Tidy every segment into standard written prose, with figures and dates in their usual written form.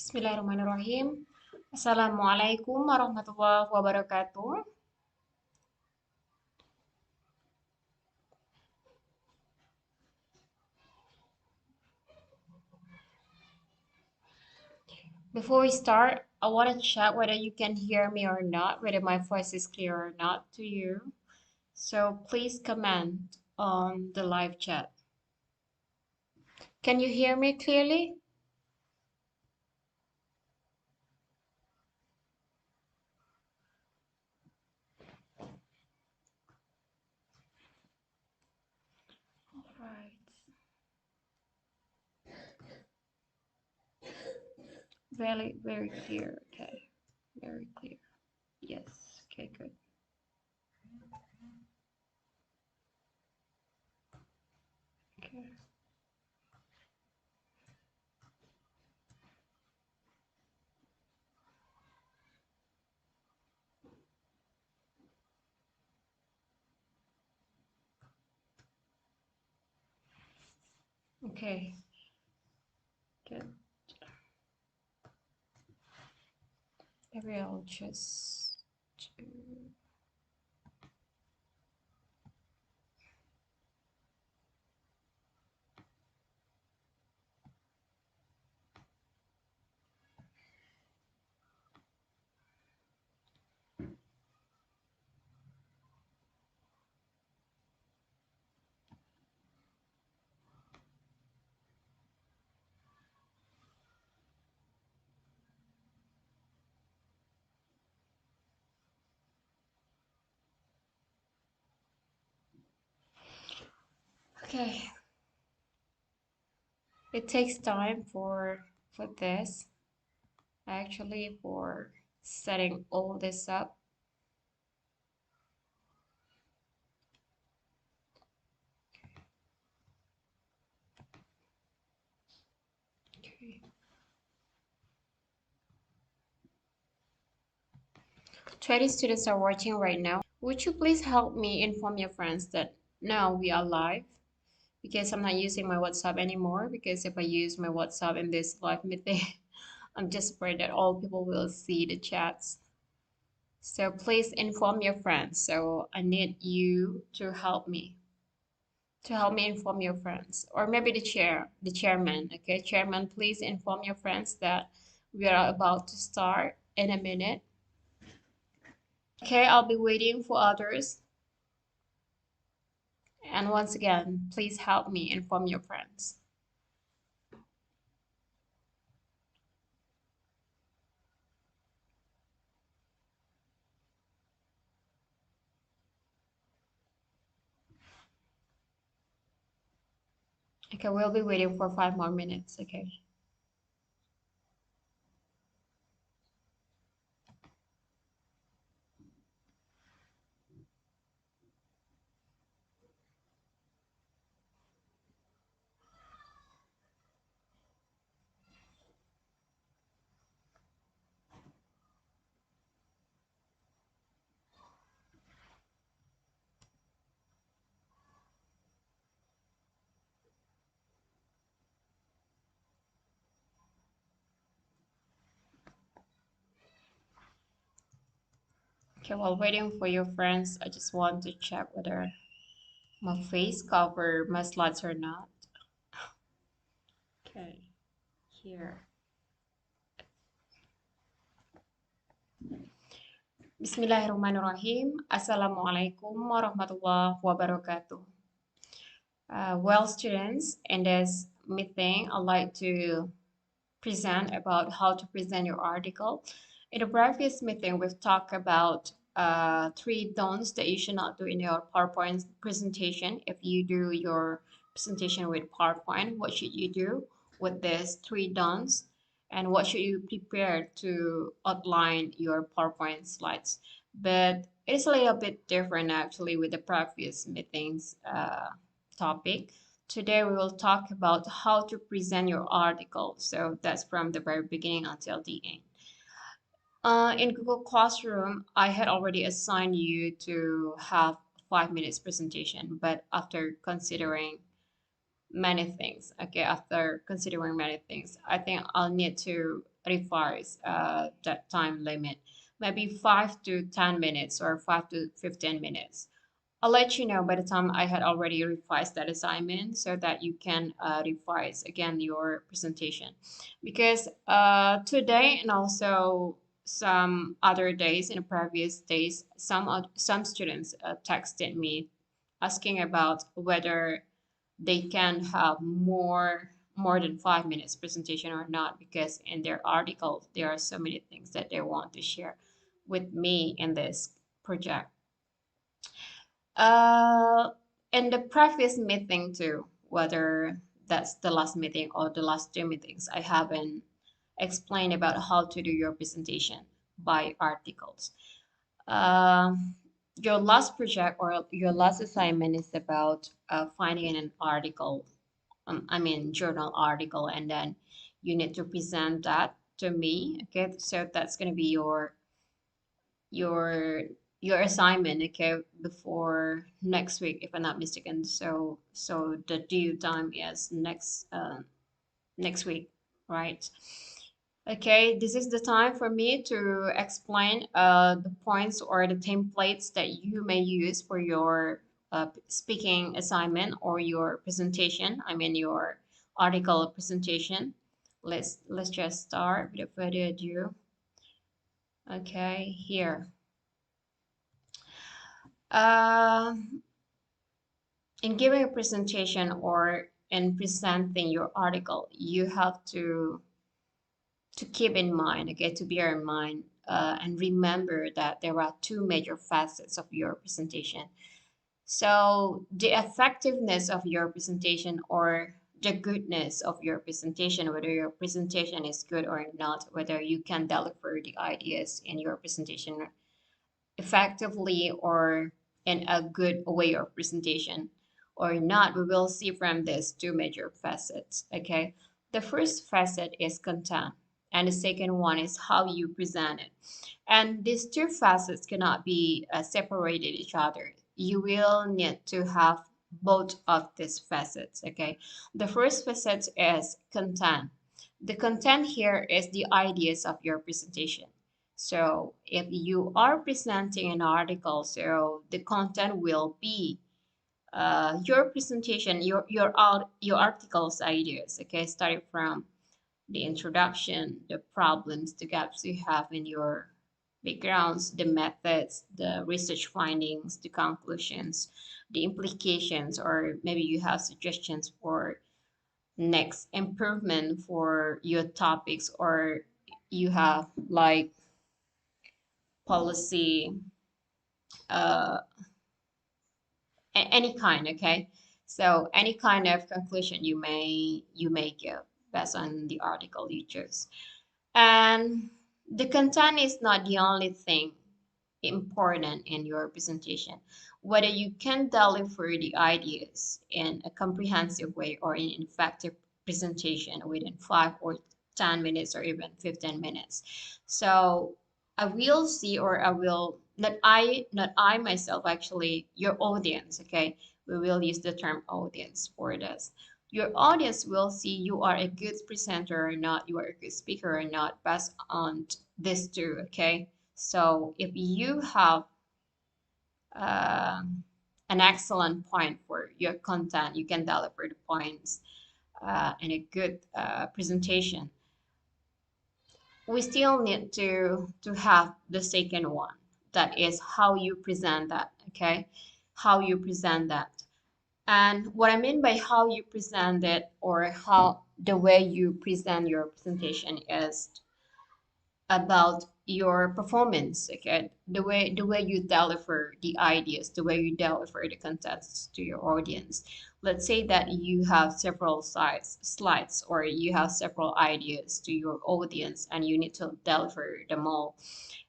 Bismillahirrahmanirrahim. Assalamualaikum warahmatullahi wabarakatuh. Before we start, I want to check whether you can hear me or not, whether my voice is clear or not to you. So please comment on the live chat. Can you hear me clearly? All right. Very, very clear. Okay. Very clear. Yes. Okay, good. Okay. Okay. Good. Maybe I'll just do. Okay. It takes time for this, actually, for setting all this up. Okay. 20 students are watching right now. Would you please help me inform your friends that now we are live? Because I'm not using my WhatsApp anymore. Because if I use my WhatsApp in this live meeting, I'm just afraid that all people will see the chats. So please inform your friends. So I need you to help me inform your friends, or maybe the chairman. Okay, chairman, please inform your friends that we are about to start in a minute. Okay, I'll be waiting for others. And once again, please help me inform your friends. Okay, we'll be waiting for 5 more minutes. Okay. Okay, while waiting for your friends, I just want to check whether my face cover my slides or not. Okay, here. Bismillahirrahmanirrahim. Assalamualaikum warahmatullahi wabarakatuh. Well, students, in this meeting, I'd like to present about how to present your article. In the previous meeting, we've talked about three don'ts that you should not do in your PowerPoint presentation. If you do your presentation with PowerPoint, what should you do with these three don'ts? And what should you prepare to outline your PowerPoint slides? But it's a little bit different actually with the previous meetings topic. Today we will talk about how to present your article. So that's from the very beginning until the end. In Google Classroom, I had already assigned you to have 5 minutes presentation, but after considering many things. Okay, after considering many things, I think I'll need to revise that time limit, maybe 5 to 10 minutes or 5 to 15 minutes. I'll let you know by the time I had already revised that assignment so that you can revise again your presentation. Because today and also some other days in the previous days, some students texted me asking about whether they can have more than 5 minutes presentation or not, because in their article there are so many things that they want to share with me in this project. uh in the previous meeting too, whether that's the last meeting or the last two meetings, I haven't explained about how to do your presentation by articles. um your last project or your last assignment is about finding an article, I mean journal article, and then you need to present that to me. Okay, so that's going to be your your assignment, okay, before next week, if I'm not mistaken. So the due time is next week, right? Okay, this is the time for me to explain the points or the templates that you may use for your speaking assignment or your presentation. I mean your article presentation. Let's just start without further ado. Okay, here. Uh, in giving a presentation or in presenting your article, you have to keep in mind, okay, to bear in mind and remember that there are two major facets of your presentation. So the effectiveness of your presentation or the goodness of your presentation, whether your presentation is good or not, whether you can deliver the ideas in your presentation effectively or in a good way of presentation or not, we will see from this two major facets. Okay, the first facet is content, and the second one is how you present it. And these two facets cannot be separated each other. You will need to have both of these facets. Okay, the first facet is content. The content here is the ideas of your presentation. So if you are presenting an article, so the content will be your presentation, your article's ideas. Okay, starting from the introduction, the problems, the gaps you have in your backgrounds, the methods, the research findings, the conclusions, the implications, or maybe you have suggestions for next improvement for your topics, or you have like policy, uh, any kind, okay? So any kind of conclusion you may give based on the article you choose. And the content is not the only thing important in your presentation. Whether you can deliver the ideas in a comprehensive way or in an effective presentation within 5 or 10 minutes or even 15 minutes. So I will see, or I will not I myself, actually your audience, okay? We will use the term audience for this. Your audience will see you are a good presenter or not, you are a good speaker or not, based on this two, okay? So if you have an excellent point for your content, you can deliver the points in a good presentation. We still need to have the second one, that is how you present that, okay? How you present that. And what I mean by how you present it, or how the way you present your presentation, is about your performance. Okay, the way you deliver the ideas, the way you deliver the contents to your audience. Let's say that you have several slides, or you have several ideas to your audience and you need to deliver them all.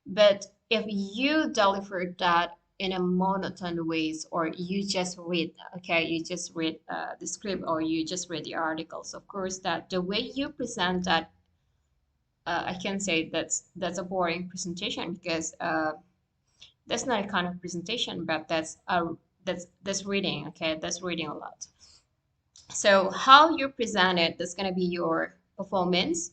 But if you deliver that in a monotone ways, or you just read, okay, you just read the script, or you just read the articles, of course that the way you present that, I can say that's a boring presentation, because that's not a kind of presentation, but that's reading. Okay, that's reading a lot. So how you present it, that's going to be your performance,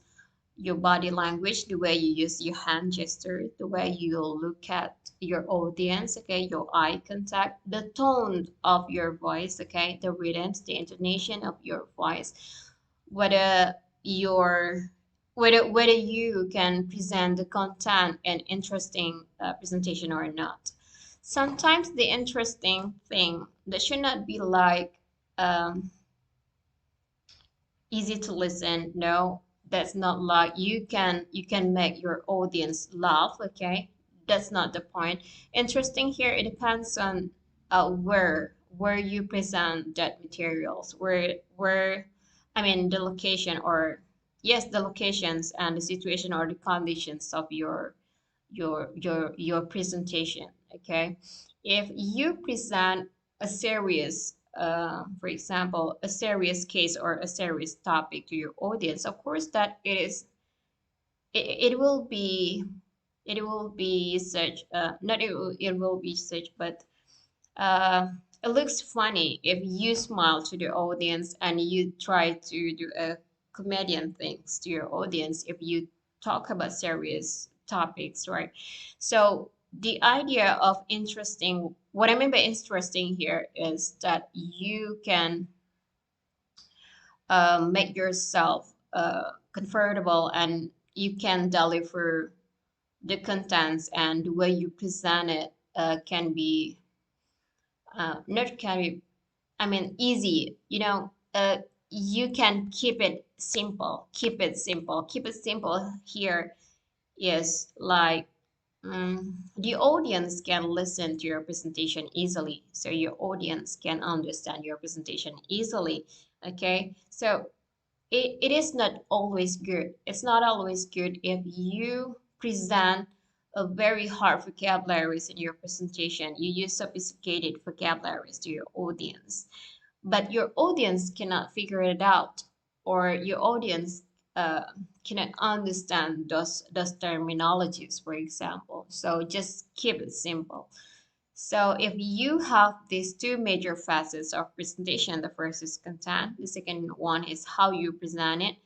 your body language, the way you use your hand gesture, the way you look at your audience, okay, your eye contact, the tone of your voice, okay, the rhythms, the intonation of your voice, whether your whether you can present the content and interesting presentation or not. Sometimes the interesting thing that should not be like um, easy to listen. No, that's not like you can make your audience laugh, okay? That's not the point. Interesting here, it depends on where you present that materials, where I mean the location, or yes, the locations and the situation or the conditions of your presentation, okay? If you present a serious for example, a serious case or a serious topic to your audience, of course that it will be such not it will be such, but uh, it looks funny if you smile to the audience and you try to do a comedian things to your audience if you talk about serious topics, right? So the idea of interesting, what I mean by interesting here is that you can make yourself comfortable and you can deliver the contents, and the way you present it can be not can be I mean, easy, you can keep it simple. Keep it simple. Keep it simple here is like the audience can listen to your presentation easily. So your audience can understand your presentation easily. Okay. So it is not always good. It's not always good if you present a very hard vocabularies in your presentation. You use sophisticated vocabularies to your audience, but your audience cannot figure it out, or your audience uh, cannot understand those terminologies, for example. So just keep it simple. So if you have these two major facets of presentation, the first is content, the second one is how you present it.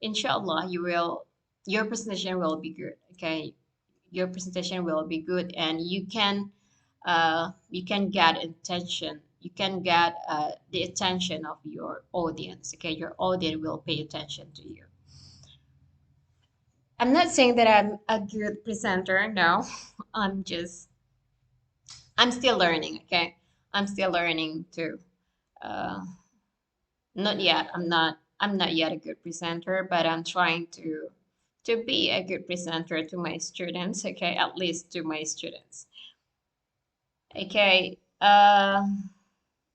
Inshallah, your presentation will be good. Okay, your presentation will be good, and you can get attention. You can get the attention of your audience. Okay, your audience will pay attention to you. I'm not saying that I'm a good presenter. No, I'm just I'm still learning. Okay, I'm still learning too. Uh, Not yet. I'm not yet a good presenter, but I'm trying to be a good presenter to my students. Okay, at least to my students. Okay.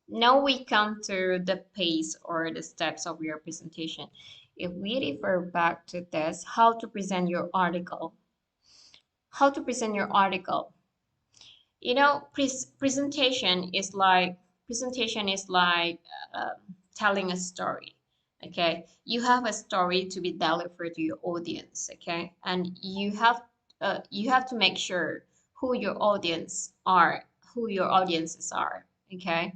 Now we come to the pace or the steps of your presentation. If we refer back to this, how to present your article. How to present your article. Presentation is like telling a story. Okay, you have a story to be delivered to your audience. Okay, and you have to make sure who your audience are, who your audiences are. Okay,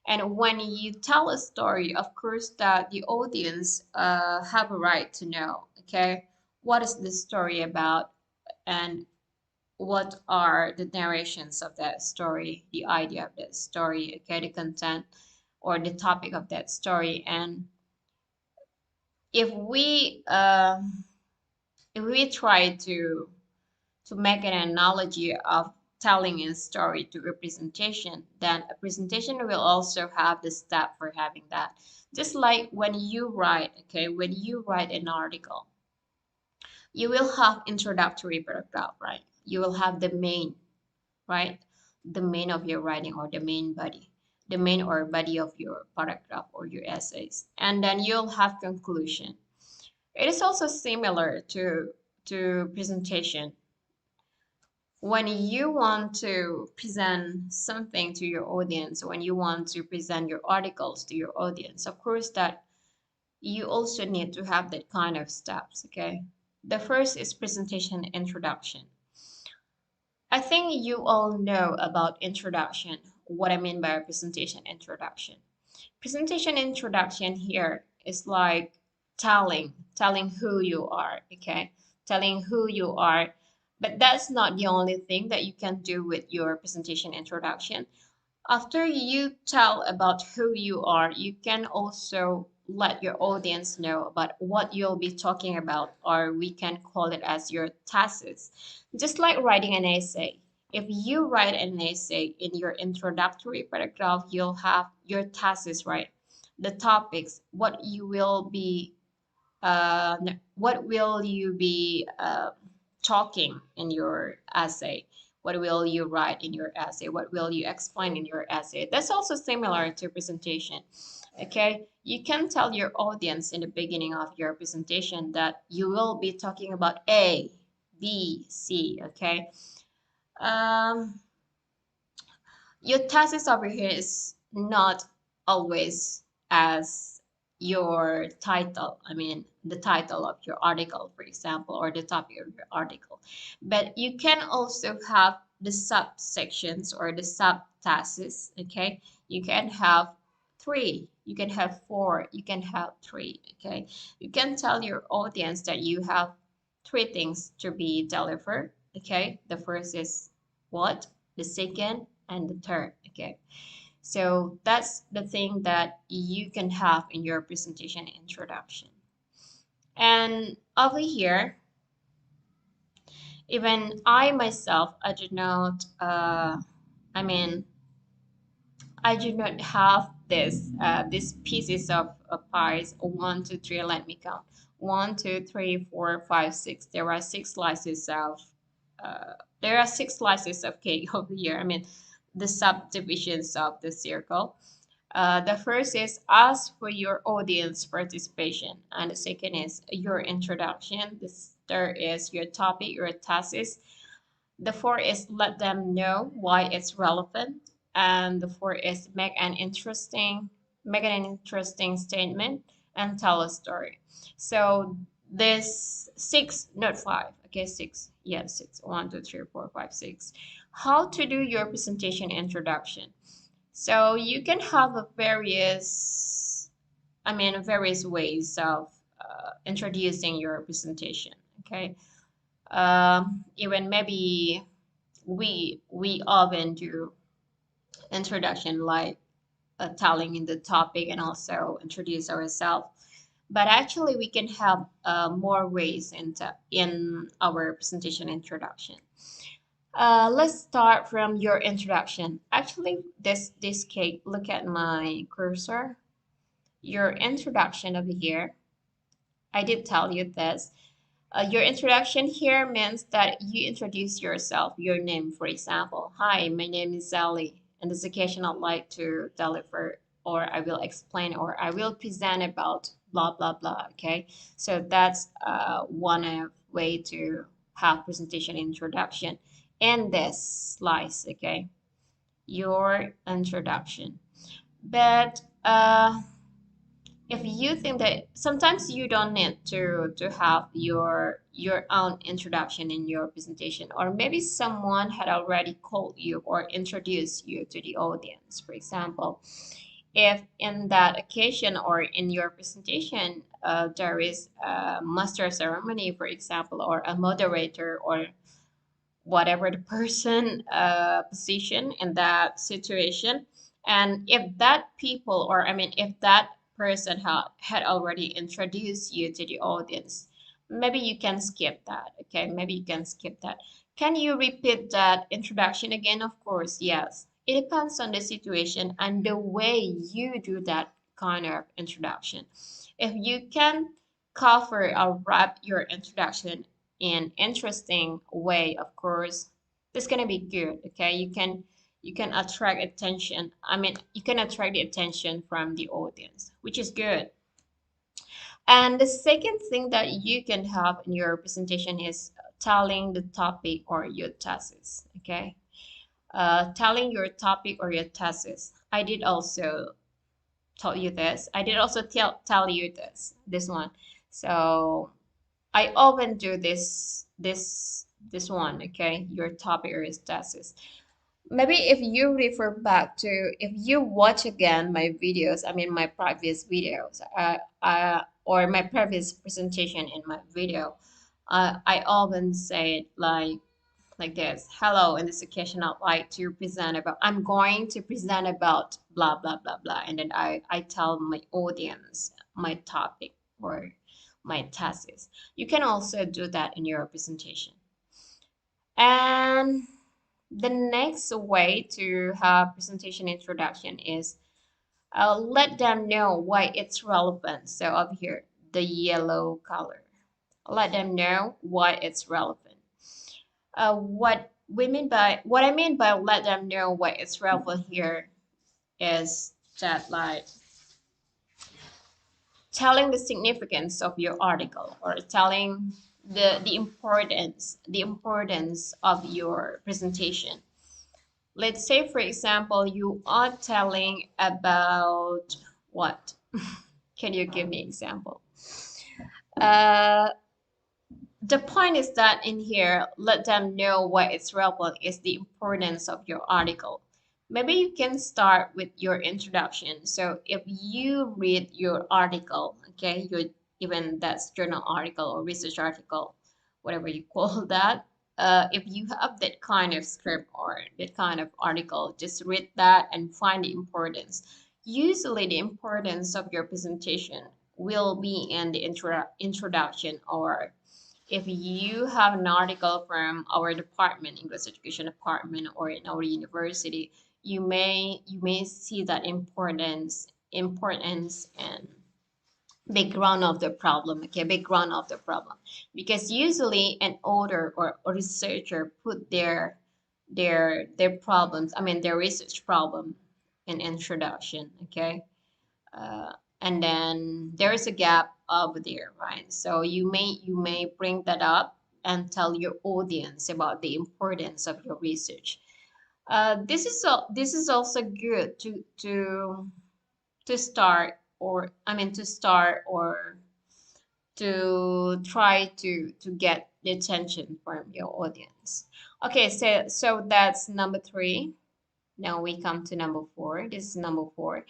and when you tell a story, of course, that the audience have a right to know. Okay, what is the story about, and what are the narrations of that story, the idea of that story, okay, the content or the topic of that story. And if we uh, if we try to make an analogy of telling a story to representation, then a presentation will also have the step for having that. Just like when you write, okay, when you write an article, you will have introductory paragraph, right? You will have the main, right? The main of your writing, or the main body, the main or body of your paragraph or your essays. And then you'll have conclusion. It is also similar to presentation. When you want to present something to your audience, when you want to present your articles to your audience, of course that you also need to have that kind of steps, okay? The first is presentation introduction. I think you all know about introduction, what I mean by presentation introduction. Presentation introduction here is like telling who you are, okay? Telling who you are. But that's not the only thing that you can do with your presentation introduction. After you tell about who you are, you can also let your audience know about what you'll be talking about, or we can call it as your thesis. Just like writing an essay. If you write an essay in your introductory paragraph, you'll have your thesis, right? The topics, what will you be talking in your essay? What will you write in your essay? What will you explain in your essay? That's also similar to presentation. Okay, you can tell your audience in the beginning of your presentation that you will be talking about A, B, C. Okay, um, your thesis over here is not always as your title. I mean, the title of your article, for example, or the topic of your article. But you can also have the subsections or the sub-thesis, okay? You can have three, you can have four, you can have three, okay? You can tell your audience that you have three things to be delivered, okay? The first is what? The second and the third, okay? So that's the thing that you can have in your presentation introduction. And over here, even I myself, I do not, I mean, I do not have these pieces of pies. One, two, three. Let me count. One, two, three, four, five, six. There are six slices of uh, there are six slices of cake over here. I mean, the subdivisions of the circle. The first is ask for your audience participation, and the second is your introduction. The third is your topic, your thesis. The four is let them know why it's relevant. And the four is make an interesting statement and tell a story. So this six, not five. Okay, six. Yeah, six. One, two, three, four, five, six. How to do your presentation introduction. So you can have various ways of introducing your presentation. Okay. Even maybe we often do introduction like telling in the topic and also introduce ourselves, but actually we can have more ways in our presentation introduction. Let's start from your introduction. Actually, this cake, look at my cursor. Your introduction over here, I did tell you this. Your introduction here means that you introduce yourself, your name, for example. Hi, my name is Sally. In this occasion, I'd like to deliver, or I will explain, or I will present about blah, blah, blah. Okay. So that's one way to have presentation introduction. And this slice, okay, your introduction. But if you think that sometimes you don't need to have your own introduction in your presentation, or maybe someone had already called you or introduced you to the audience, for example, if in that occasion or in your presentation there is a master ceremony, for example, or a moderator, or whatever the person position in that situation, and if that people, or I mean if that person had already introduced you to the audience, maybe you can skip that. Okay, maybe you can skip that. Can you repeat that introduction again? Of course, yes. It depends on the situation and the way you do that kind of introduction. If you can cover or wrap your introduction in interesting way, of course, that's gonna be good. Okay, you can attract attention. I mean, you can attract the attention from the audience, which is good. And the second thing that you can have in your presentation is telling the topic or your thesis. Okay, telling your topic or your thesis. I did also tell you this. I did also tell you this one. So I often do this one, okay? Your topic or your thesis. maybe if you refer back to, if you watch again my videos, I mean my previous videos, or my previous presentation in my video, I often say it like this. Hello, in this occasion, I'd like to present about, I'm going to present about blah, blah, blah, blah. And then I tell my audience my topic or my thesis. You can also do that in your presentation. And the next way to have presentation introduction is let them know why it's relevant. So up here, the yellow color. Let them know why it's relevant. What I mean by let them know why it's relevant here is that like telling the significance of your article or telling the importance of your presentation. Let's say, for example, you are telling about what? Can you give me an example? Uh, the point is that in here, let them know why it's relevant is the importance of your article. Maybe you can start with your introduction. So if you read your article, okay, your even that's journal article or research article, whatever you call that, if you have that kind of script or that kind of article, just read that and find the importance. Usually the importance of your presentation will be in the introduction, or if you have an article from our department, English education department, or in our university, you may see that importance and background of the problem. Okay, background of the problem, because usually an author or a researcher put their problems, I mean their research problem in introduction. Okay, and then there is a gap over there, right? So you may bring that up and tell your audience about the importance of your research. This is also good to start, or I mean to start or to try to get the attention from your audience. Okay, so that's number three. Now we come to number four. This is number four.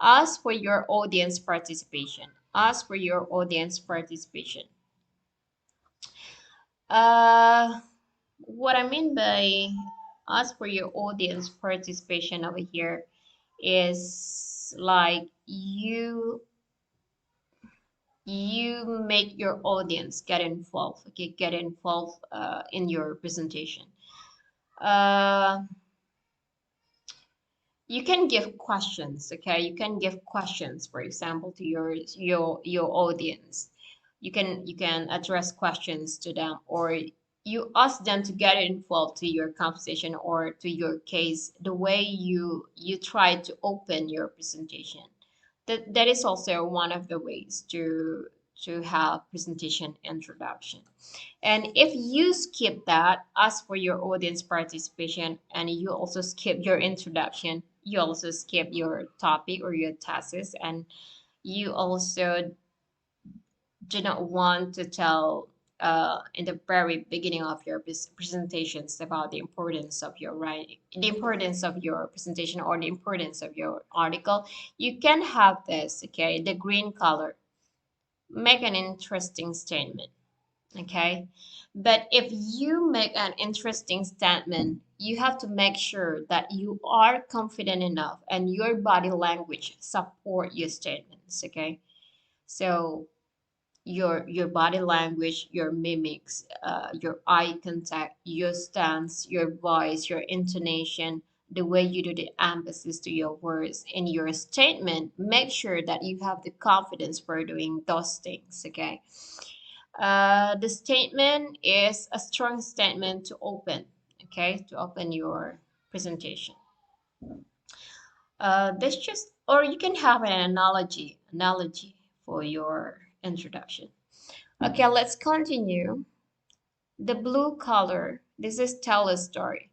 Ask for your audience participation. Ask for your audience participation. Uh, what I mean by ask for your audience participation over here is like you make your audience get involved. Okay, get involved in your presentation. Uh, you can give questions. Okay, you can give questions, for example, to your audience. You can address questions to them, or you ask them to get involved to your conversation or to your case, the way you try to open your presentation. That is also one of the ways to have presentation introduction. And if you skip that, ask for your audience participation, and you also skip your introduction, you also skip your topic or your thesis, and you also do not want to tell in the very beginning of your presentations about the importance of your writing, the importance of your presentation, or the importance of your article, you can have this, okay, the green color. Make an interesting statement. Okay, but if you make an interesting statement, you have to make sure that you are confident enough and your body language support your statements. Okay, so your body language, your mimics, your eye contact, your stance, your voice, your intonation, the way you do the emphasis to your words in your statement, make sure that you have the confidence for doing those things. Okay, the statement is a strong statement to open, okay, to open your presentation. This just, or you can have an analogy for your introduction. Okay, let's continue. The blue color, this is tell a story.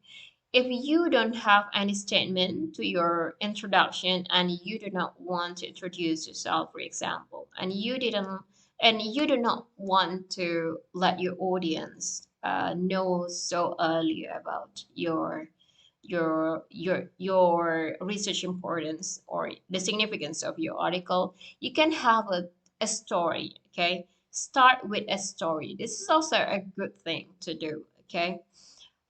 If you don't have any statement to your introduction and you do not want to introduce yourself, for example, and you do not want to let your audience know so early about your research importance or the significance of your article, you can have a story. Okay, start with a story. This is also a good thing to do. Okay,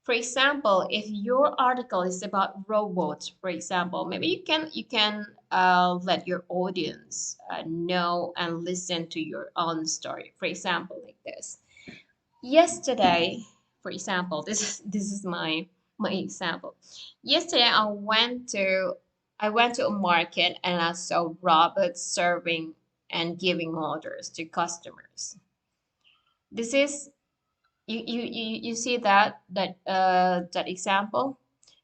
for example, if your article is about robots, for example, maybe you can let your audience know and listen to your own story. For example, like this. Yesterday, for example, this is my example. Yesterday, I went to a market and I saw robots serving and giving orders to customers. This is you see that example.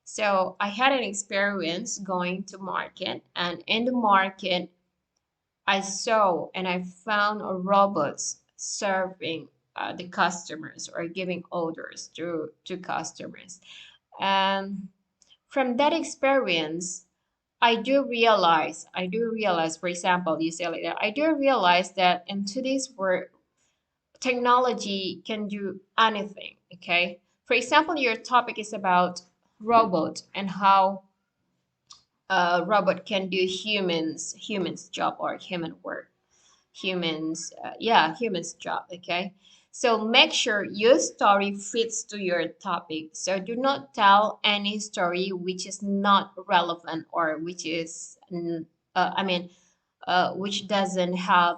So I had an experience going to market, and in the market I saw and I found robots serving the customers or giving orders to customers. And from that experience, I do realize, for example, you say like that, I do realize that in today's world, technology can do anything. Okay. For example, your topic is about robot and how robot can do humans job or human work, humans job. Okay, so make sure your story fits to your topic. So do not tell any story which is not relevant or which is which doesn't have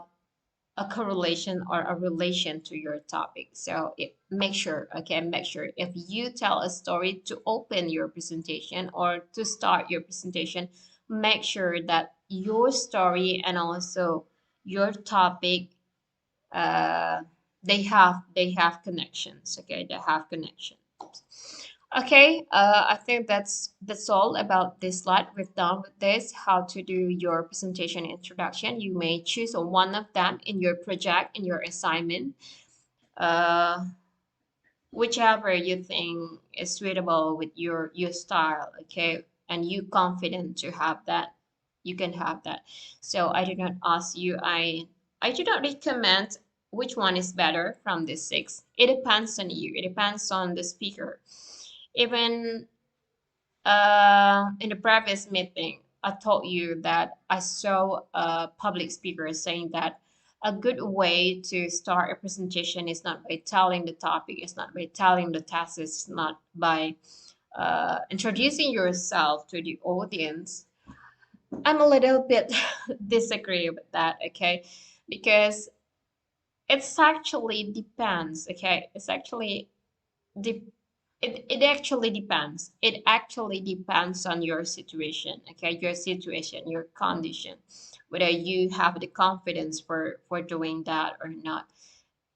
a correlation or a relation to your topic. So make sure if you tell a story to open your presentation or to start your presentation, make sure that your story and also your topic, uh, they have connections. Okay, they have connections. Okay, I think that's all about this slide. We've done with this, how to do your presentation introduction. You may choose one of them in your project, in your assignment, uh, whichever you think is suitable with your style. Okay, and you confident to have that, you can have that. So I do not ask you. I do not recommend which one is better from the six. It depends on you. It depends on the speaker. Even in the previous meeting, I told you that I saw a public speaker saying that a good way to start a presentation is not by telling the topic, it's not by telling the task, it's not by introducing yourself to the audience. I'm a little bit disagree with that, okay? Because it's actually depends, okay? De- it actually depends. It actually depends on your situation, okay? Your situation, your condition, whether you have the confidence for doing that or not.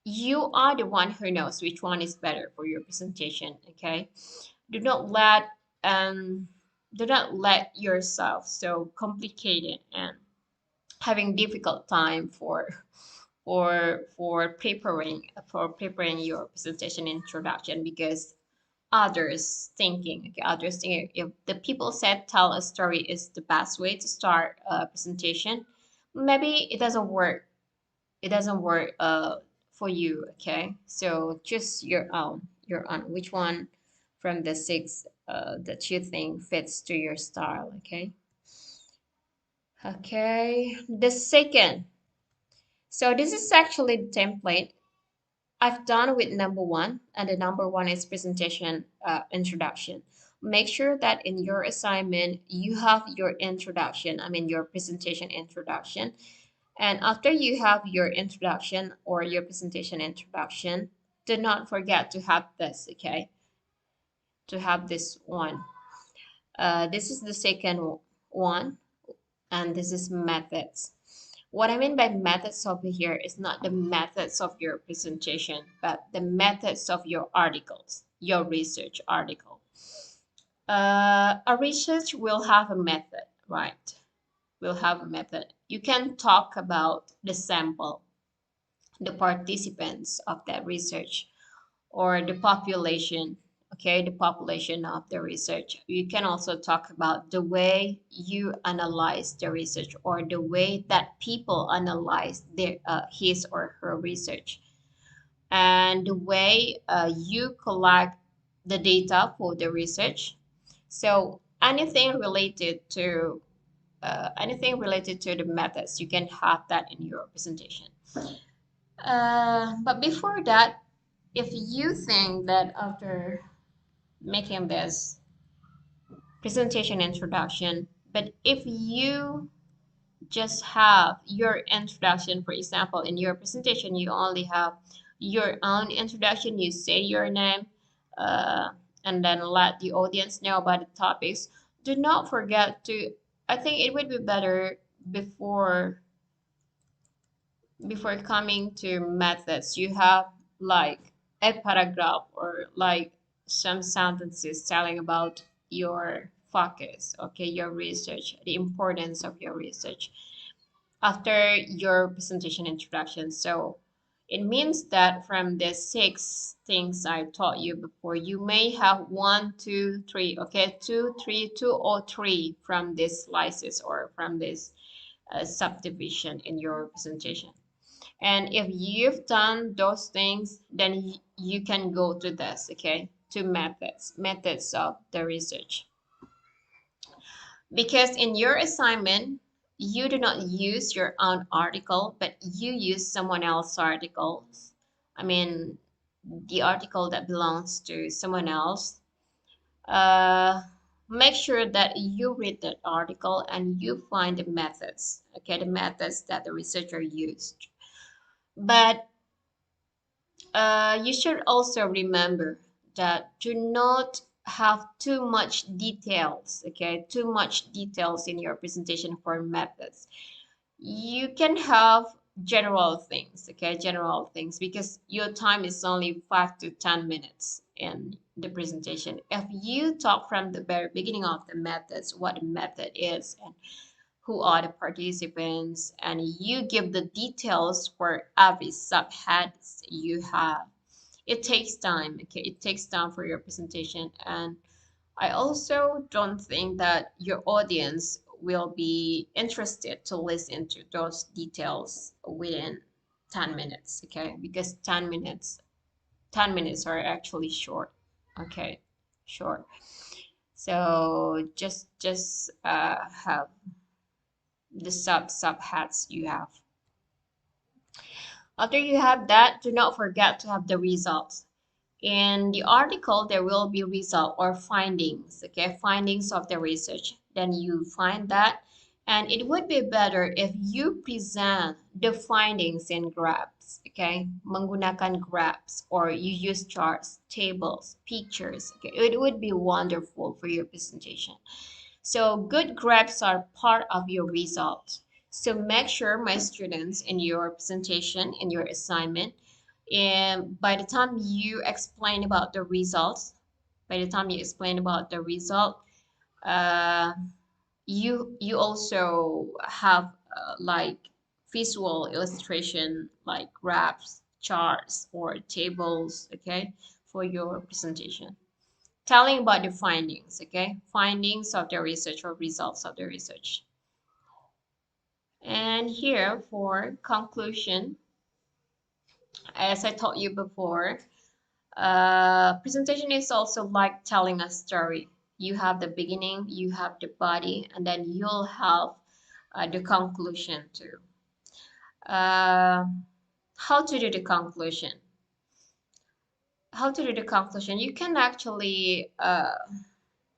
You are the one who knows which one is better for your presentation, okay? Do not let um do not let yourself so complicated and having difficult time for preparing your presentation introduction, because others thinking if the people said tell a story is the best way to start a presentation, maybe it doesn't work for you. Okay, so just your own which one from the six that you think fits to your style. Okay, the second, so this is actually the template I've done with number one, and the number one is presentation introduction. Make sure that in your assignment you have your introduction, I mean your presentation introduction. And after you have your introduction or your presentation introduction, do not forget to have this, okay? To have this one. This is the second one, and this is methods. What I mean by methods over here is not the methods of your presentation, but the methods of your articles, your research article. A research will have a method, right? Will have a method. You can talk about the sample, the participants of that research, or the population, okay, the population of the research. You can also talk about the way you analyze the research or the way that people analyze his or her research, and the way you collect the data for the research. So anything related to the methods, you can have that in your presentation. But before that, if you think that after making this presentation introduction, but if you just have your introduction, for example, in your presentation, you only have your own introduction, you say your name, uh, and then let the audience know about the topics. Do not forget to, I think it would be better before coming to methods, you have like a paragraph or like some sentences telling about your focus, okay, your research, the importance of your research after your presentation introduction. So it means that from the 6 things I taught you before, you may have one, two, three, okay, two or three from these slices or from this subdivision in your presentation. And if you've done those things, then you can go to this, okay, to methods of the research. Because in your assignment, you do not use your own article, but you use someone else's articles. I mean, the article that belongs to someone else. Uh, Make sure that you read that article and you find the methods, okay, the methods that the researcher used. But you should also remember that do not have too much details, okay, too much details in your presentation for methods. You can have general things, okay, general things, because your time is only 5 to 10 minutes in the presentation. If you talk from the very beginning of the methods, what the method is and who are the participants, and you give the details for every subhead you have, it takes time, okay, it takes time for your presentation. And I also don't think that your audience will be interested to listen to those details within 10 minutes, okay, because 10 minutes are actually short, okay, short. So just have the subheads you have. After you have that, do not forget to have the results. In the article, there will be result or findings, okay, findings of the research. Then you find that, and it would be better if you present the findings in graphs, okay, menggunakan graphs, or you use charts, tables, pictures, okay, it would be wonderful for your presentation. So good graphs are part of your results. So make sure, my students, in your presentation, in your assignment, and by the time you explain about the results, uh, you also have like visual illustration like graphs, charts, or tables, okay, for your presentation telling about the findings, okay? Findings of the research or results of the research. And here for conclusion, as I taught you before, presentation is also like telling a story. You have the beginning, you have the body, and then you'll have the conclusion too. Uh, how to do the conclusion? How to do the conclusion? You can actually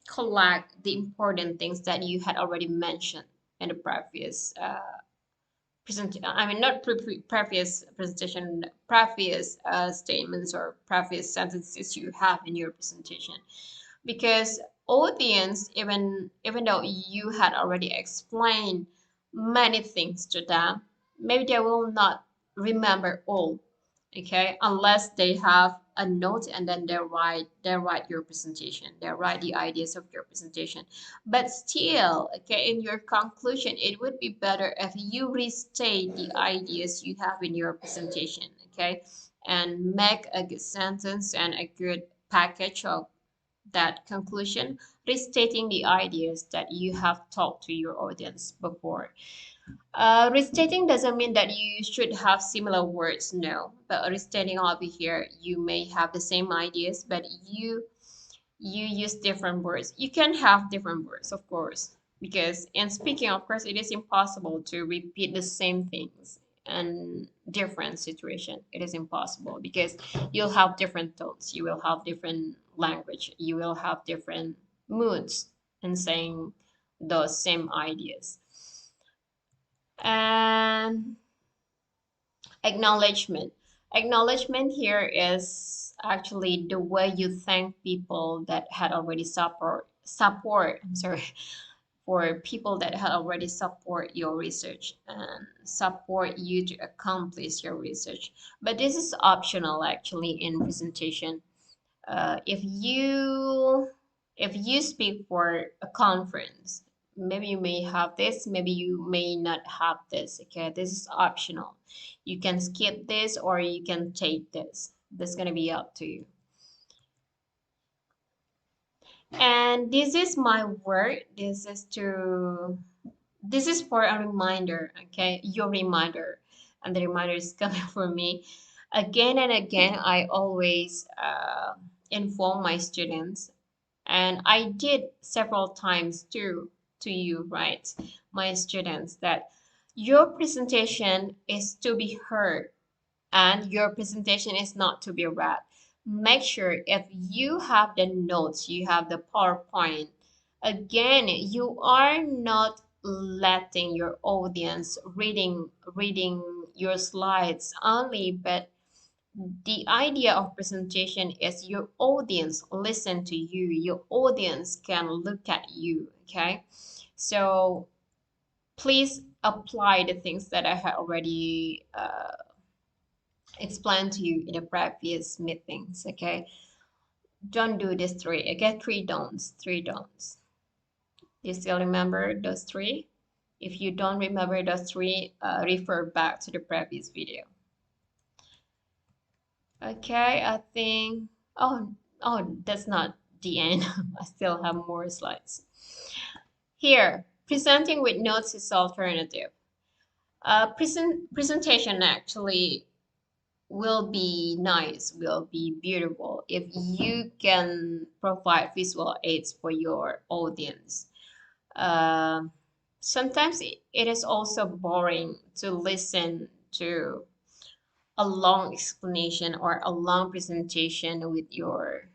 collect the important things that you had already mentioned in the previous not previous presentation, previous statements or previous sentences you have in your presentation, because audience, even though you had already explained many things to them, maybe they will not remember all, okay, unless they have a note and then they write your presentation, they write the ideas of your presentation. But still, okay, in your conclusion, it would be better if you restate the ideas you have in your presentation, okay, and make a good sentence and a good package of that conclusion, restating the ideas that you have talked to your audience before. Restating doesn't mean that you should have similar words, no. But restating over here, you may have the same ideas, but you use different words. You can have different words, of course, because in speaking, of course, it is impossible to repeat the same things in different situation. It is impossible because you'll have different tones, you will have different language, you will have different moods in saying those same ideas. And acknowledgement. Acknowledgement here is actually the way you thank people that had already support. I'm sorry, for people that had already support your research and support you to accomplish your research. But this is optional actually in presentation. If you speak for a conference, maybe you may have this, maybe you may not have this. Okay, this is optional. You can skip this or you can take this. That's gonna be up to you. And this is my work. This is for a reminder. Okay, your reminder, and the reminder is coming from me. Again and again, I always inform my students, and I did several times too to you, right, my students, that your presentation is to be heard and your presentation is not to be read. Make sure if you have the notes, you have the PowerPoint, again, you are not letting your audience reading your slides only, but the idea of presentation is your audience listen to you, your audience can look at you. Okay, so please apply the things that I had already explained to you in the previous meetings. Okay, don't do this three. Okay, three don'ts. You still remember those three? If you don't remember those three, refer back to the previous video. Okay, I think, oh, that's not the end. I still have more slides. Here, presenting with notes is alternative. Presentation actually will be nice, will be beautiful if you can provide visual aids for your audience. Uh, Sometimes it is also boring to listen to a long explanation or a long presentation with your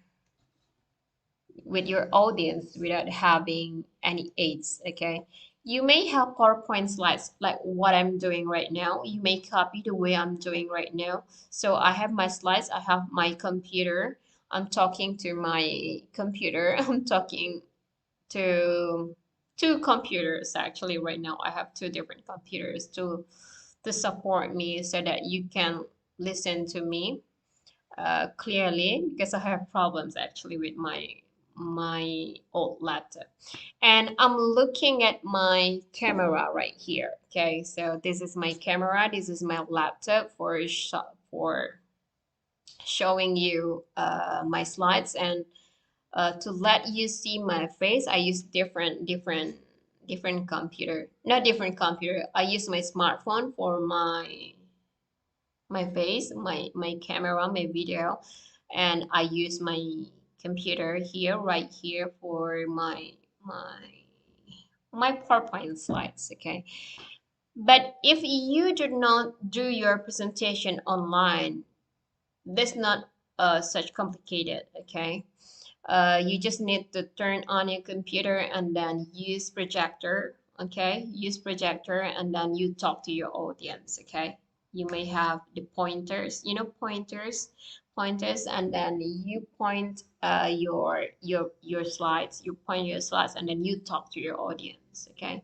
audience without having any aids. Okay, you may have PowerPoint slides like what I'm doing right now. You may copy the way I'm doing right now. So I have my slides, I have my computer, I'm talking to my computer, I'm talking to two computers actually right now. I have two different computers to support me so that you can listen to me clearly, because I have problems actually with my old laptop. And I'm looking at my camera right here. Okay, so this is my camera, this is my laptop for showing you my slides, and to let you see my face, I use different computer, not different computer. I use my smartphone for my face, my camera, my video, and I use my computer here, right here, for my my PowerPoint slides. Okay, but if you do not do your presentation online, that's not such complicated. Okay, you just need to turn on your computer and then use projector. Okay, use projector and then you talk to your audience. Okay, you may have the pointers, pointers, and then you point your slides, you point your slides, and then you talk to your audience. Okay,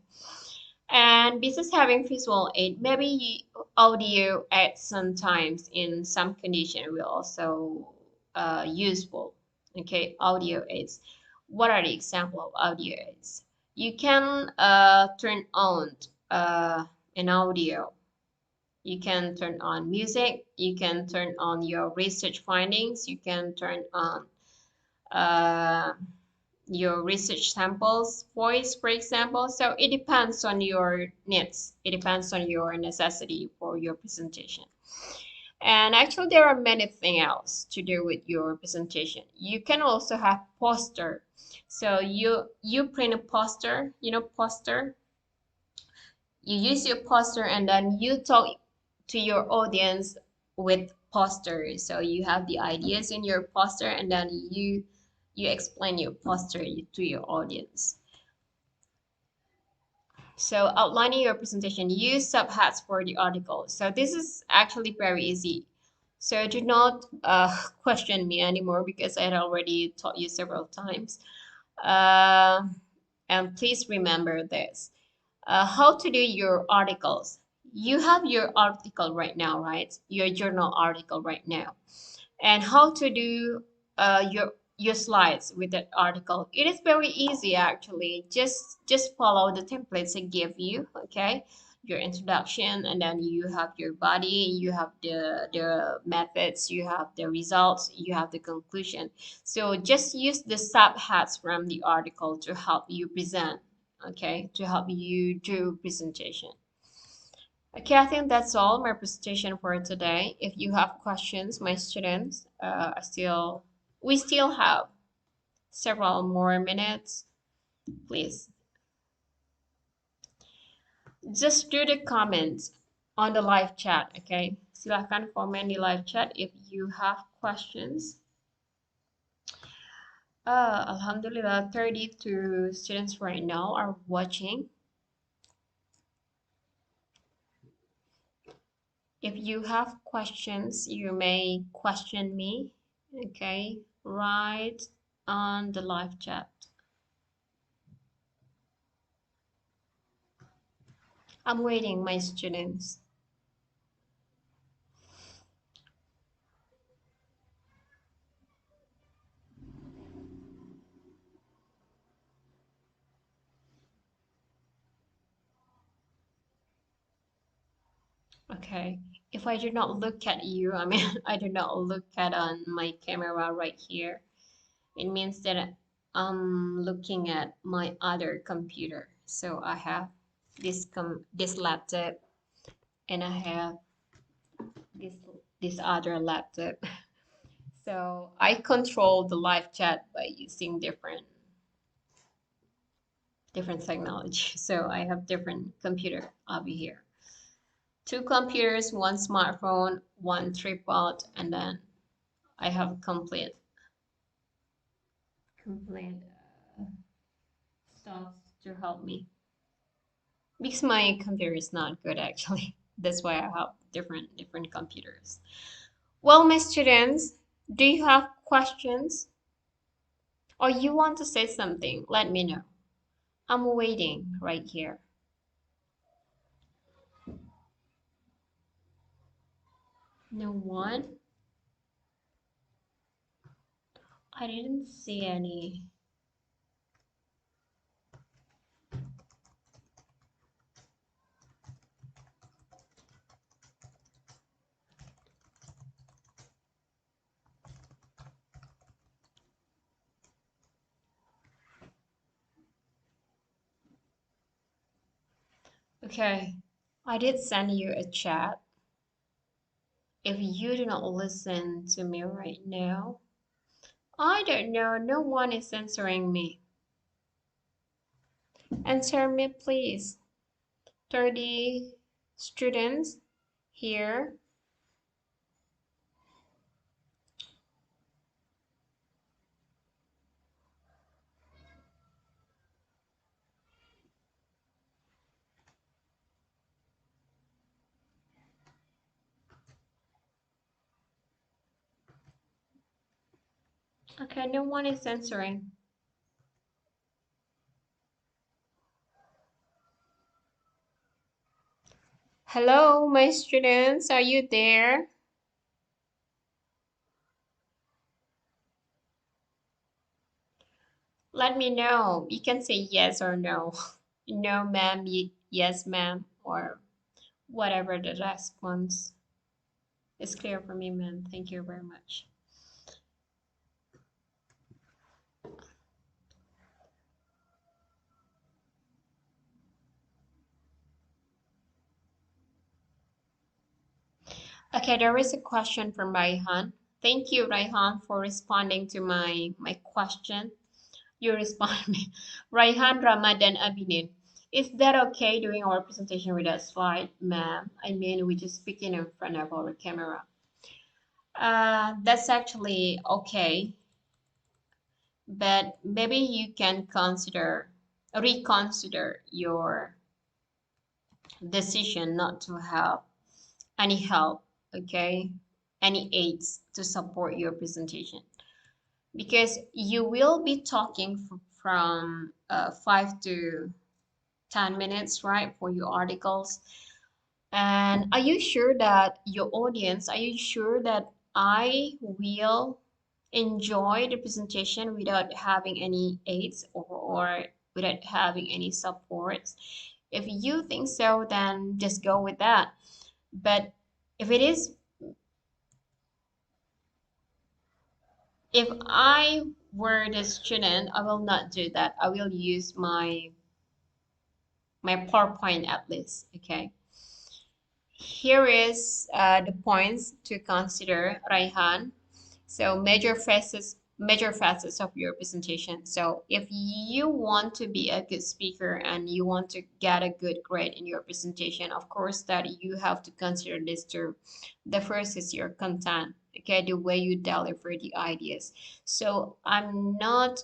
and besides having visual aid, maybe audio aid sometimes in some condition will also useful. Okay, audio aids. What are the example of audio aids? You can turn on an audio. You can turn on music. You can turn on your research findings. You can turn on uh, your research samples voice, for example. So it depends on your needs. It depends on your necessity for your presentation. And actually, there are many things else to do with your presentation. You can also have poster. So you print a poster, poster. You use your poster and then you talk to your audience with posters. So you have the ideas in your poster and then you explain your poster to your audience. So outlining your presentation, use subheads for the article. So this is actually very easy. So do not question me anymore because I had already taught you several times. Uh, and please remember this. How to do your articles. You have your article right now, right? Your journal article right now. And how to do your slides with that article. It is very easy actually. Just follow the templates I give you, okay? Your introduction, and then you have your body, you have the methods, you have the results, you have the conclusion. So just use the subheads from the article to help you present, okay? To help you do presentation. Okay, I think that's all my presentation for today. If you have questions, my students, we still have several more minutes. Please just do the comments on the live chat. Okay, silahkan komen di live chat if you have questions. Alhamdulillah, 32 students right now are watching. If you have questions, you may question me, okay, right on the live chat. I'm waiting, my students. Okay, if I do not look at you, I mean, I do not look at on my camera right here, it means that I'm looking at my other computer. So I have this laptop and I have this this other laptop. So I control the live chat by using different technology. So I have different computer over here. Two computers, one smartphone, one tripod, and then I have complete stuff to help me. Because my computer is not good actually. That's why I have different computers. Well, my students, do you have questions? Or you want to say something? Let me know. I'm waiting right here. No one? I didn't see any. Okay, I did send you a chat. If you do not listen to me right now, I don't know, no one is answering me. Answer me, please. 30 students here. Okay, no one is answering. Hello, my students, are you there? Let me know. You can say yes or no. No, ma'am, yes, ma'am, or whatever the response is clear for me, ma'am. Thank you very much. Okay, there is a question from Raihan. Thank you, Raihan, for responding to my question. You respond me. Raihan Ramadan Abinin. Is that okay doing our presentation without slide, ma'am? I mean, we just speaking in front of our camera. That's actually okay, but maybe you can reconsider your decision not to have any help, okay, any aids to support your presentation, because you will be talking from 5 to 10 minutes, right, for your articles. And are you sure that your audience, are you sure that I will enjoy the presentation without having any aids, or without having any supports? If you think so, then just go with that. But if it is, if I were the student, I will not do that. I will use my PowerPoint at least. Okay. Here is the points to consider, Raihan. So major facets of your presentation. So if you want to be a good speaker and you want to get a good grade in your presentation, of course that you have to consider this too. The first is your content, okay, the way you deliver the ideas. So I'm not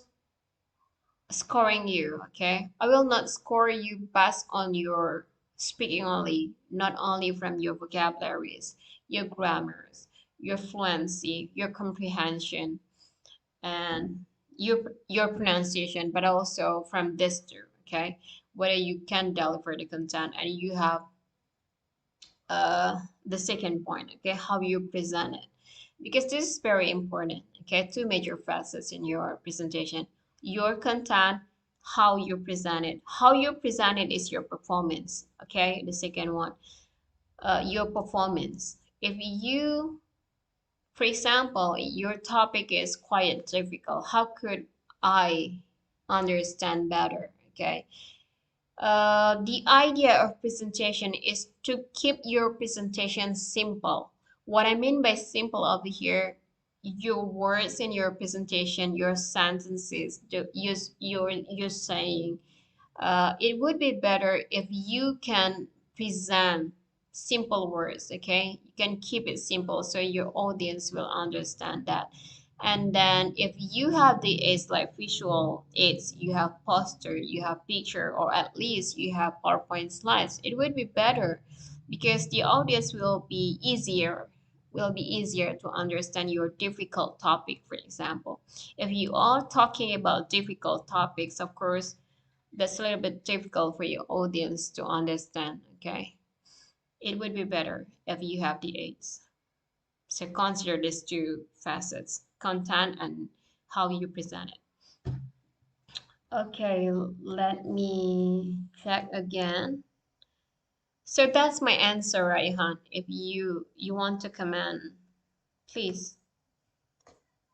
scoring you, okay? I will not score you based on your speaking only, not only from your vocabularies, your grammars, your fluency, your comprehension, and your pronunciation, but also from this too, okay? Whether you can deliver the content and you have uh, the second point, okay, how you present it, because this is very important, okay, two major facets in your presentation: your content, how you present it. How you present it is your performance, okay. The second one, your performance. If you, for example, your topic is quite difficult, how could I understand better, okay? The idea of presentation is to keep your presentation simple. What I mean by simple over here, your words in your presentation, your sentences, you're saying, it would be better if you can present simple words, okay? You can keep it simple so your audience will understand that. And then if you have the aids like visual aids, you have poster, you have picture, or at least you have PowerPoint slides, it would be better because the audience will be easier to understand your difficult topic, for example. If you are talking about difficult topics, of course, that's a little bit difficult for your audience to understand, okay? It would be better if you have the aids. So consider these two facets, content and how you present it. Okay, let me check again. So that's my answer, Raihan. If you want to comment, please.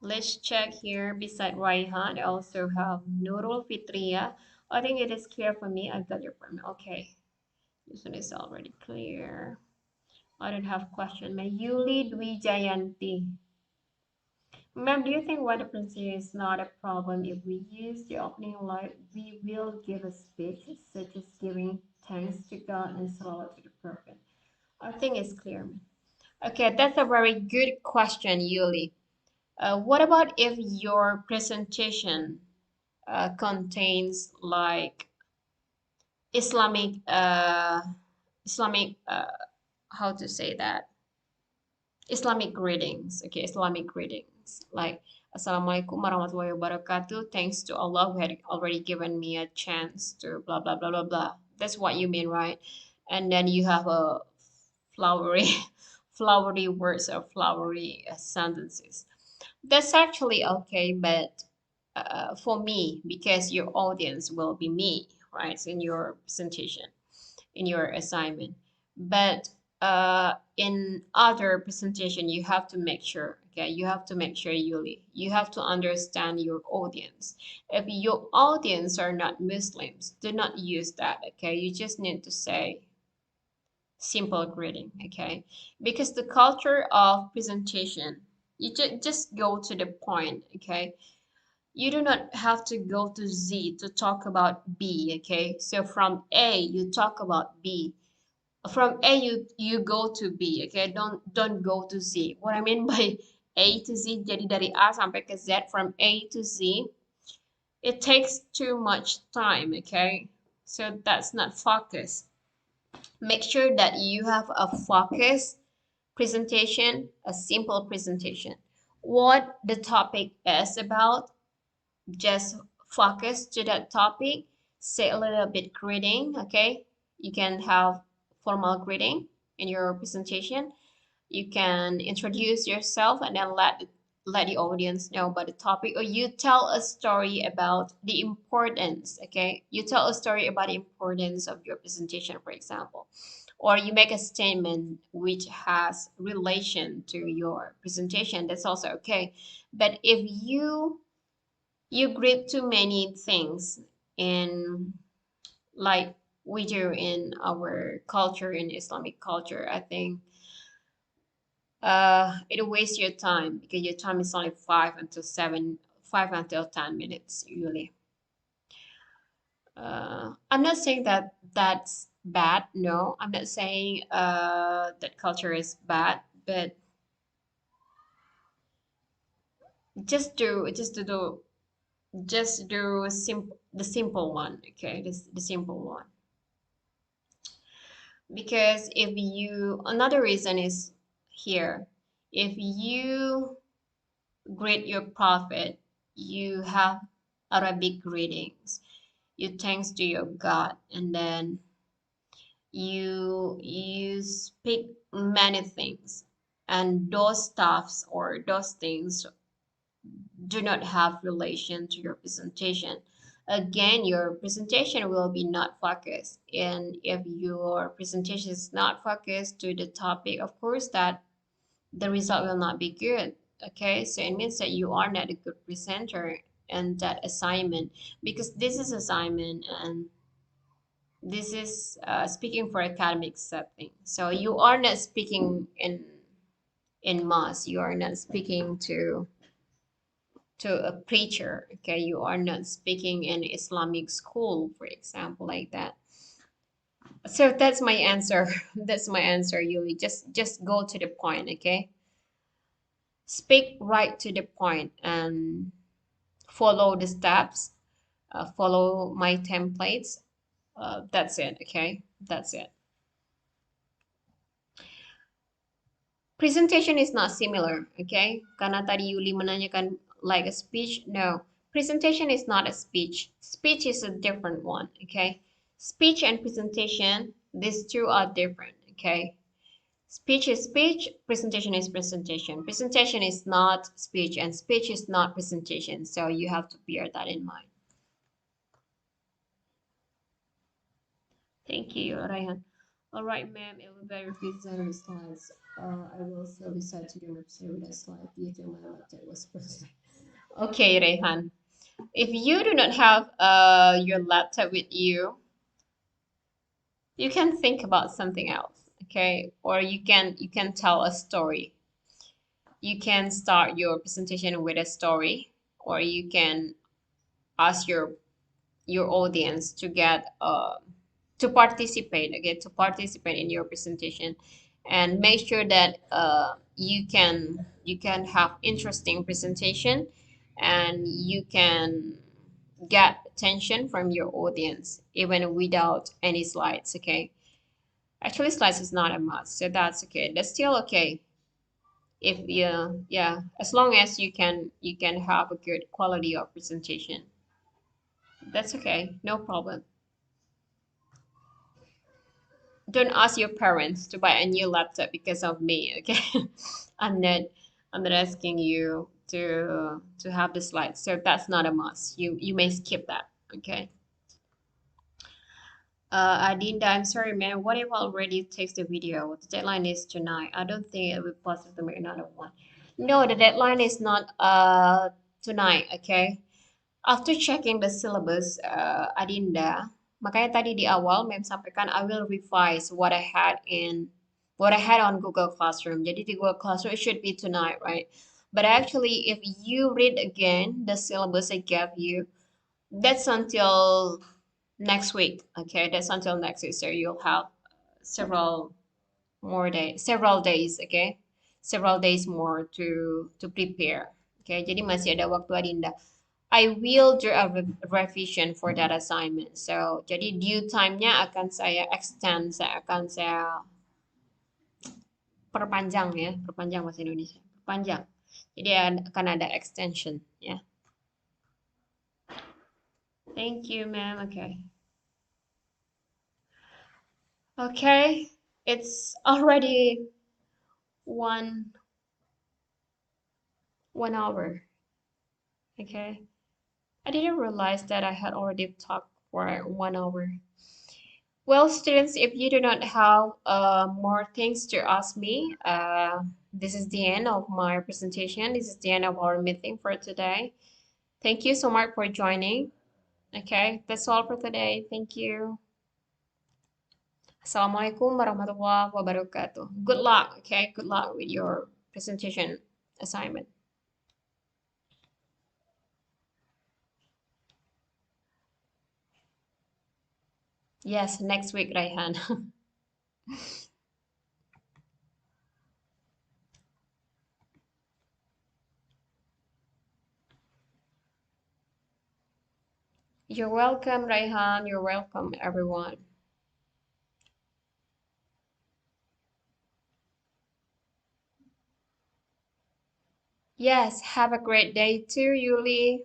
Let's check here beside Raihan. I also have Nurul Fitria. I think it is clear for me. I got your permit. Okay. This one is already clear. I don't have question. Mayuli Dwi Jayanti. Ma'am, do you think what difference is not a problem if we use the opening line? We will give a speech such as giving thanks to God and salawat to the Prophet. I think it's clear. Okay, that's a very good question, Yuli. What about if your presentation contains like Islamic, Islamic, how to say that? Islamic greetings. Okay, Islamic greetings. Like Assalamualaikum warahmatullahi wabarakatuh. Thanks to Allah who had already given me a chance to blah blah blah blah blah. That's what you mean, right? And then you have a flowery flowery words or flowery sentences. That's actually okay, but for me, because your audience will be me, right? In your presentation, in your assignment. But in other presentation, you have to make sure, okay, you have to make sure you have to understand your audience. If your audience are not Muslims, do not use that, okay? You just need to say simple greeting, okay? Because the culture of presentation, you just go to the point, okay? You do not have to go to Z to talk about B, okay? So from A, you talk about B. From A, you go to B, okay? Don't go to Z. What I mean by A to Z, jadi dari A sampai ke Z, from A to Z, it takes too much time, okay? So that's not focus. Make sure that you have a focus presentation, a simple presentation. What the topic is about, just focus to that topic. Say a little bit greeting, okay? You can have formal greeting in your presentation. You can introduce yourself and then let the audience know about the topic, or you tell a story about the importance, okay? You tell a story about the importance of your presentation, for example, or you make a statement which has relation to your presentation. That's also okay. But if you grip too many things in, like we do in our culture, in Islamic culture, I think it'll waste your time because your time is only 5 until 10 minutes usually. I'm not saying that that's bad. No, I'm not saying that culture is bad, but just to do just do the simple one, okay? This the simple one. Because if you, another reason is here, if you greet your prophet, you have Arabic greetings, you thanks to your God, and then you speak many things, and those stuffs or those things do not have relation to your presentation. Again, your presentation will be not focused. And if your presentation is not focused to the topic, of course, that the result will not be good. Okay, so it means that you are not a good presenter in that assignment, because this is assignment and this is speaking for academic setting. So you are not speaking in mass. You are not speaking to a preacher, okay? You are not speaking in Islamic school, for example, like that. So that's my answer. That's my answer, Yuli. Just go to the point, okay? Speak right to the point and follow the steps, follow my templates. That's it, okay? That's it. Presentation is not similar, okay? Karena tadi Yuli menanyakan like a speech. No, presentation is not a speech. Speech is a different one, okay? Speech and presentation, these two are different, okay? Speech is speech, presentation is presentation. Presentation is not speech, and speech is not presentation. So you have to bear that in mind. Thank you, Ryan. All right, ma'am, it will be represented the slides. I will also decide to do represent with a slide due to my laptop was frozen. Okay, Rehan. If you do not have your laptop with you, you can think about something else, okay? Or you can tell a story. You can start your presentation with a story, or you can ask your audience to get to participate, okay, to participate in your presentation, and make sure that you can have interesting presentation, and you can get attention from your audience even without any slides, okay? Actually, slides is not a must, so that's okay. That's still okay if you, yeah, as long as you can have a good quality of presentation. That's okay, no problem. Don't ask your parents to buy a new laptop because of me, okay? i'm not I'm not asking you to have the slides, so that's not a must. You may skip that, okay? Adinda, I'm sorry, man. What if I already takes the video? The deadline is tonight. I don't think it will be possible to make another one. No, the deadline is not tonight, okay? After checking the syllabus, Adinda, Makanya tadi di awal Mem sampaikan I will revise what I had on Google Classroom. Jadi di Google Classroom it should be tonight, right? But actually if you read again the syllabus I gave you, that's until next week. Okay, that's until next week. So you'll have several days, okay? Several days more to prepare. Okay, jadi masih ada waktu Adinda. I will do a revision for that assignment. So, jadi due time-nya akan saya extend, saya perpanjang ya, perpanjang bahasa Indonesia, perpanjang. Jadi akan ada extension ya. Thank you, ma'am. Okay. Okay, it's already one hour. Okay. I didn't realize that I had already talked for 1 hour. Well, students, if you do not have more things to ask me, this is the end of my presentation. This is the end of our meeting for today. Thank you so much for joining. Okay, that's all for today. Thank you. Assalamualaikum warahmatullahi wabarakatuh. Good luck, okay? Good luck with your presentation assignment. Yes, next week, Raihan. You're welcome, Raihan. You're welcome, everyone. Yes, have a great day too, Yuli.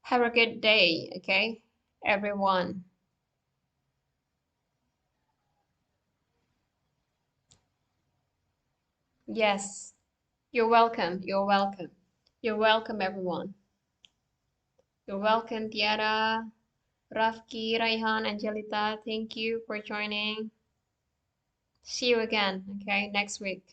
Have a good day, okay, everyone. Yes, you're welcome. You're welcome. You're welcome, everyone. You're welcome, Tiara, Rafki, Raihan, Angelita. Thank you for joining. See you again, okay, next week.